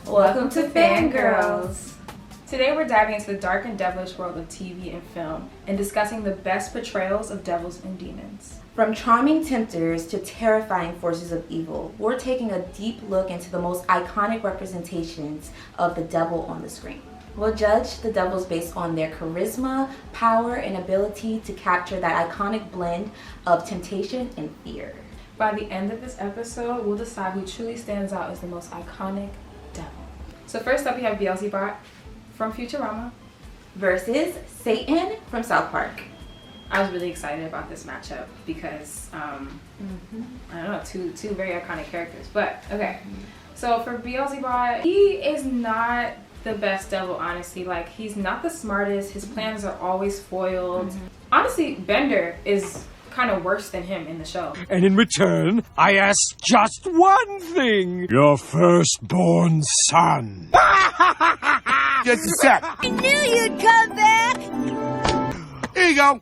Welcome to Fangirls. Today we're diving into the dark and devilish world of TV and film and discussing the best portrayals of devils and demons. From charming tempters to terrifying forces of evil, we're taking a deep look into the most iconic representations of the devil on the screen. We'll judge the devils based on their charisma, power, and ability to capture that iconic blend of temptation and fear. By the end of this episode, we'll decide who truly stands out as the most iconic devil. So first up, we have Beelzebub from Futurama versus Satan from South Park. I was really excited about this matchup because, I don't know, two very iconic characters. But, okay. So for Beelzebub, he is not the best devil, honestly. Like, he's not the smartest. His plans are always foiled. Honestly, Bender is kind of worse than him in the show. And in return, I ask just one thing. Your firstborn son. Just a sec. I knew you'd come back! Here you go.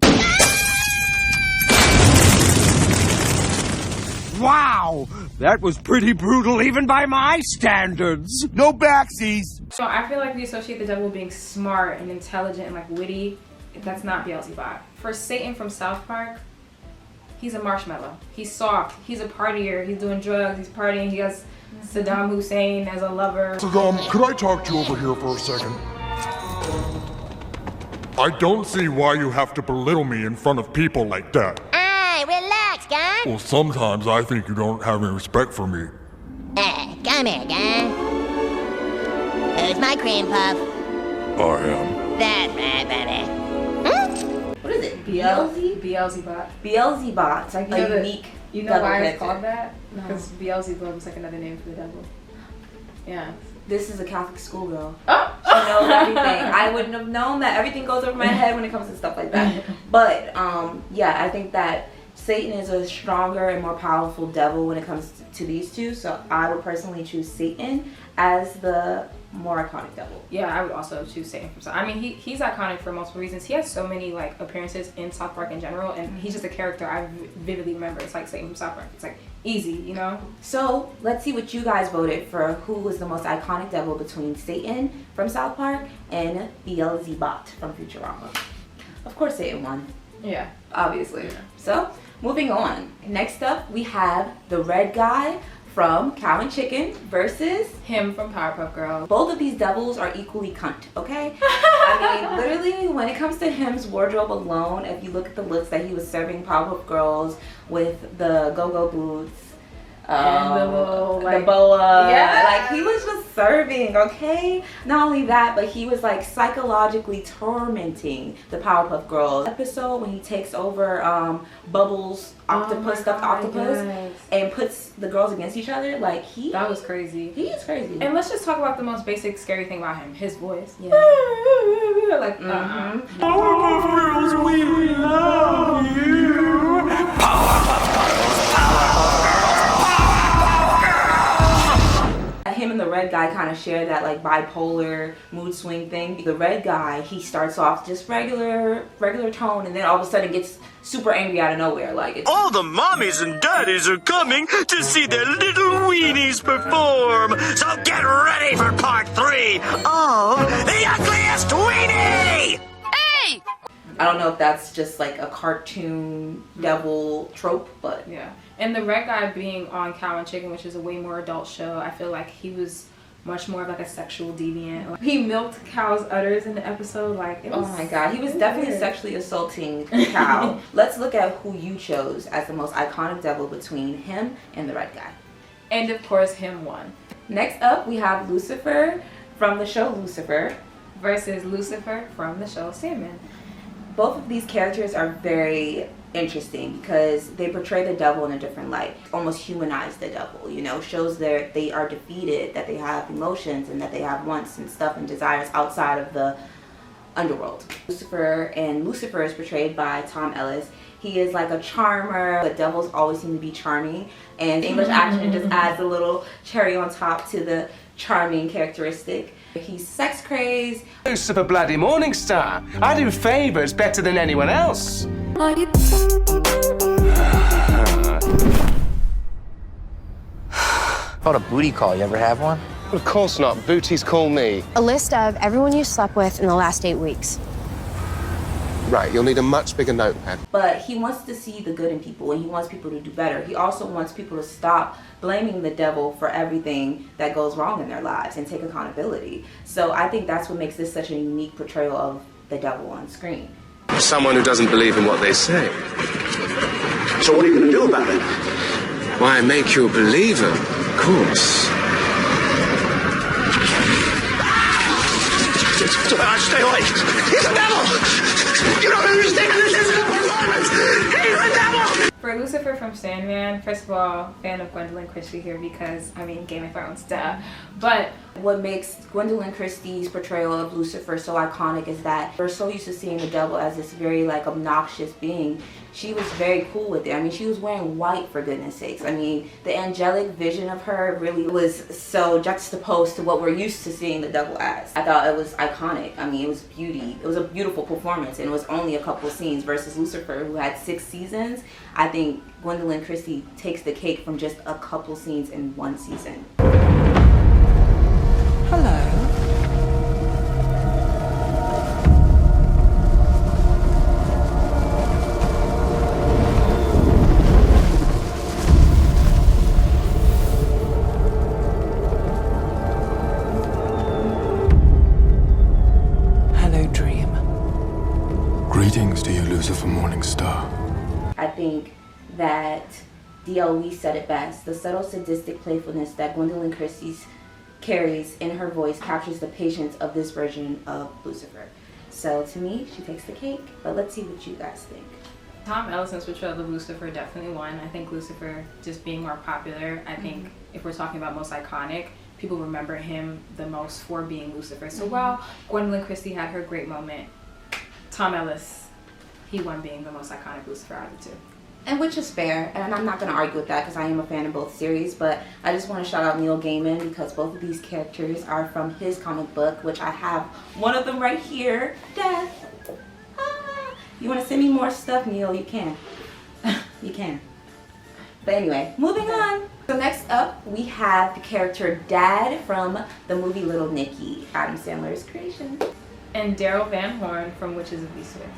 Wow, that was pretty brutal even by my standards. No backsies. So I feel like we associate the devil with being smart and intelligent and like witty. That's not Beelzebub. For Satan from South Park, he's a marshmallow. He's soft. He's a partier. He's doing drugs. He's partying. He has Saddam Hussein as a lover. Saddam, could I talk to you over here for a second? I don't see why you have to belittle me in front of people like that. Hey, relax, guy. Well, sometimes I think you don't have any respect for me. Come here, guy. Who's my cream puff? I am. That's right, buddy. What is it? Beelzebub? Beelzebub. Beelzebub. It's like a unique You know devil why character. it's called that? No. Because Beelzebub is like another name for the devil. Yeah. This is a Catholic schoolgirl. Oh! She knows everything. I wouldn't have known that. Everything goes over my head when it comes to stuff like that. But yeah, I think that Satan is a stronger and more powerful devil when it comes to these two. So I would personally choose Satan as the more iconic devil. Yeah, I would also choose Satan from South. I mean, he's iconic for multiple reasons. He has so many like appearances in South Park in general, and he's just a character I vividly remember. It's like Satan from South Park. It's like easy, you know. So let's see what you guys voted for. Who was the most iconic devil between Satan from South Park and Beelzebub from Futurama? Of course, Satan won. Yeah. Obviously. So moving on. Next up, we have the red guy from Cow and Chicken versus Him from Powerpuff Girls. both of these devils are equally cunt, okay? I mean, literally, when it comes to him's wardrobe alone, if you look at the looks that he was serving Powerpuff Girls with the go-go boots, And the little, the like, boa, yeah. like he was just serving, okay? Not only that, but he was like psychologically tormenting the Powerpuff Girls. Episode when he takes over Bubbles' octopus, stuffed octopus, yes. and puts the girls against each other, like That was crazy. he is crazy. And let's just talk about the most basic scary thing about him, his voice. Yeah. Like, Powerpuff Girls, we love you. Him and the red guy kind of share that like bipolar mood swing thing. The red guy, he starts off just regular tone, and then all of a sudden gets super angry out of nowhere. Like it's All the mommies and daddies are coming to see their little weenies perform. So get ready for part 3 of The Ugliest Weenie! Hey! I don't know if that's just like a cartoon devil trope, but yeah. And the red guy being on Cow and Chicken, which is a way more adult show, I feel like he was much more of like a sexual deviant. Like, he milked Cow's udders in the episode. Like, it was, oh my god, he was definitely weird. sexually assaulting Cow. Let's look at who you chose as the most iconic devil between him and the red guy. And of course, him won. Next up, we have Lucifer from the show Lucifer Versus Lucifer from the show Sandman. Both of these characters are very interesting because they portray the devil in a different light, almost humanize the devil, you know, shows that they are defeated, that they have emotions, and that they have wants and stuff and desires outside of the underworld. Lucifer is portrayed by Tom Ellis. He is like a charmer, but devils always seem to be charming, and English accent just adds a little cherry on top to the charming characteristic. He's sex crazed. Lucifer bloody Morningstar. I do favors better than anyone else. Called a booty call. You ever have one? Of course not. Booties call me. A list of everyone you slept with in the last 8 weeks. Right, you'll need a much bigger notepad. But he wants to see the good in people, and he wants people to do better. He also wants people to stop blaming the devil for everything that goes wrong in their lives and take accountability. So I think that's what makes this such a unique portrayal of the devil on screen. Someone who doesn't believe in what they say. So what are you going to do about it? Why, make you a believer, of course. Stay away. He's a devil! You don't understand. This isn't a performance. He's a devil! For Lucifer from Sandman, first of all, fan of Gwendolyn Christie here because, I mean, Game of Thrones, duh. But what makes Gwendolyn Christie's portrayal of Lucifer so iconic is that we're so used to seeing the devil as this very like obnoxious being. She was very cool with it. I mean, she was wearing white, for goodness sakes. I mean, the angelic vision of her really was so juxtaposed to what we're used to seeing the devil as. I thought it was iconic. I mean, it was beauty. It was a beautiful performance, and it was only a couple scenes versus Lucifer, who had 6 seasons. I think Gwendolyn Christie takes the cake from just a couple scenes in one season. Hello. Hello, dream. Greetings to you, Lucifer Morningstar. I think that DLE said it best. The subtle sadistic playfulness that Gwendolyn Christie carries in her voice captures the patience of this version of Lucifer. So to me, she takes the cake, but let's see what you guys think. Tom Ellison's portrayal of Lucifer definitely won. I think Lucifer just being more popular. I think if we're talking about most iconic, people remember him the most for being Lucifer. So while Gwendolyn Christie had her great moment, Tom Ellis, he won being the most iconic Lucifer out of the two. And which is fair, and I'm not going to argue with that because I am a fan of both series, but I just want to shout out Neil Gaiman because both of these characters are from his comic book, which I have one of them right here, Death. Ah. You want to send me more stuff, Neil? You can. You can. But anyway, moving on. So next up, we have the character Dad from the movie Little Nicky, Adam Sandler's creation. And Daryl Van Horn from Witches of Eastwick.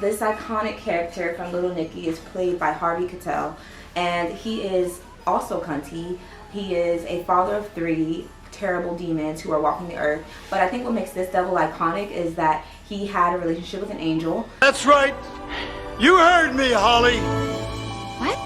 This iconic character from Little Nicky is played by Harvey Keitel, and he is also cunty. He is a father of 3 terrible demons who are walking the earth. But I think what makes this devil iconic is that he had a relationship with an angel. That's right. You heard me, Holly. What?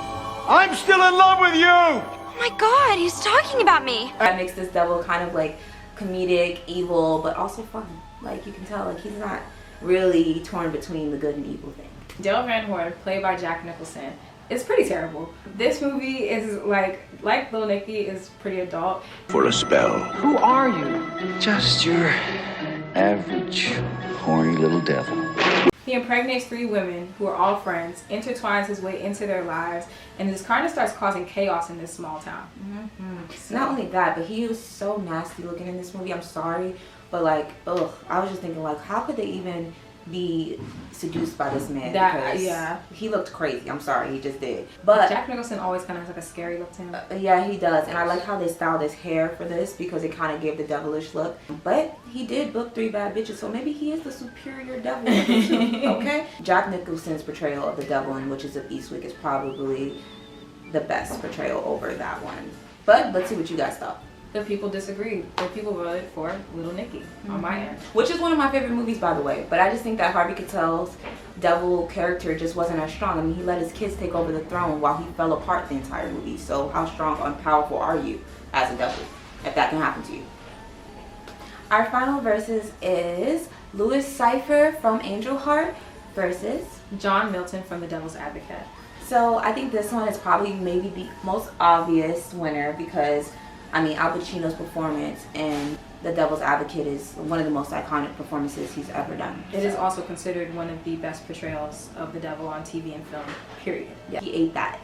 I'm still in love with you. Oh my god, he's talking about me. That makes this devil kind of like comedic, evil, but also fun. Like you can tell, like he's not really torn between the good and evil thing. Daryl Van Horn, played by Jack Nicholson, is pretty terrible. This movie is like Little Nicky, is pretty adult. For a spell. Who are you? Just your average, horny little devil. He impregnates 3 women who are all friends, intertwines his way into their lives, and just kind of starts causing chaos in this small town. So, not only that, but he was so nasty looking in this movie. I'm sorry, but like, ugh. I was just thinking, like, how could they even be seduced by this man? Because he looked crazy. I'm sorry, he just did. But Jack Nicholson always kind of has like a scary look to him. Yeah, he does, and I like how they styled his hair for this because it kind of gave the devilish look. But he did book 3 bad bitches, so maybe he is the superior devil. Okay. Jack Nicholson's portrayal of the devil in Witches of Eastwick is probably the best portrayal over that one. But let's see what you guys thought. The people disagreed. The people voted for Little Nicky on my end. Which is one of my favorite movies, by the way. But I just think that Harvey Keitel's devil character just wasn't as strong. I mean, he let his kids take over the throne while he fell apart the entire movie. So how strong and powerful are you as a devil, if that can happen to you? Our final versus is Louis Cypher from Angel Heart versus John Milton from The Devil's Advocate. So I think this one is probably maybe the most obvious winner because I mean, Al Pacino's performance in The Devil's Advocate is one of the most iconic performances he's ever done. It is also considered one of the best portrayals of the devil on TV and film, period. Yeah, he ate that,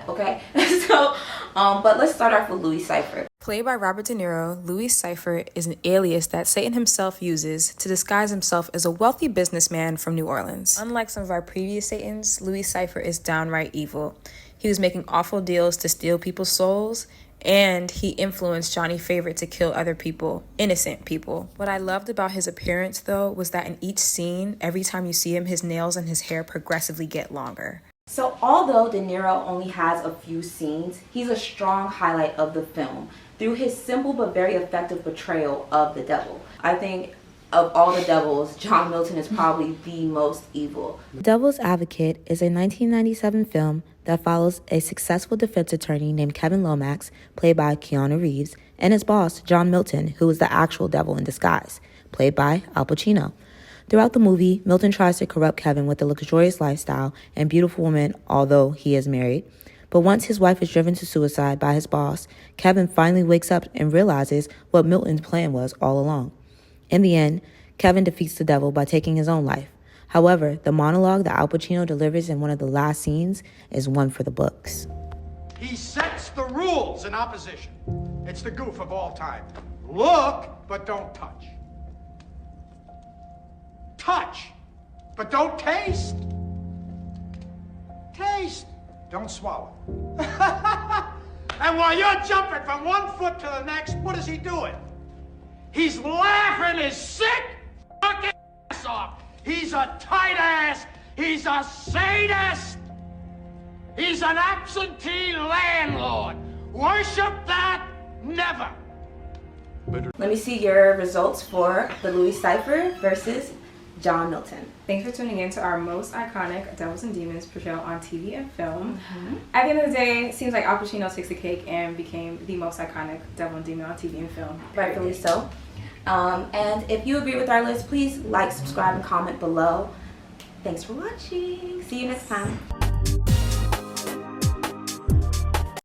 okay? So, but let's start off with Louis Cypher. Played by Robert De Niro, Louis Cypher is an alias that Satan himself uses to disguise himself as a wealthy businessman from New Orleans. Unlike some of our previous Satans, Louis Cypher is downright evil. He was making awful deals to steal people's souls, And he influenced Johnny Favorite to kill other people, innocent people. What I loved about his appearance, though, was that in each scene, every time you see him, his nails and his hair progressively get longer. So although De Niro only has a few scenes, he's a strong highlight of the film through his simple but very effective portrayal of the devil. I think of all the devils, John Milton is probably the most evil. Devil's Advocate is a 1997 film that follows a successful defense attorney named Kevin Lomax, played by Keanu Reeves, and his boss, John Milton, who is the actual devil in disguise, played by Al Pacino. Throughout the movie, Milton tries to corrupt Kevin with a luxurious lifestyle and beautiful woman, although he is married. But once his wife is driven to suicide by his boss, Kevin finally wakes up and realizes what Milton's plan was all along. In the end, Kevin defeats the devil by taking his own life. However, the monologue that Al Pacino delivers in one of the last scenes is one for the books. He sets the rules in opposition. It's the goof of all time. Look, but don't touch. Touch, but don't taste. Taste, don't swallow. And while you're jumping from one foot to the next, what is he doing? He's laughing his sick fucking ass off. He's a tight ass. He's a sadist. He's an absentee landlord. Worship that? Never. Let me see your results for the Louis Cypher versus John Milton. Thanks for tuning in to our most iconic Devils and Demons portrayal on TV and film. At the end of the day, it seems like Al Pacino takes the cake and became the most iconic Devil and Demon on TV and film. Rightfully so. And if you agree with our list, please like, subscribe, and comment below. Thanks for watching. See you next time.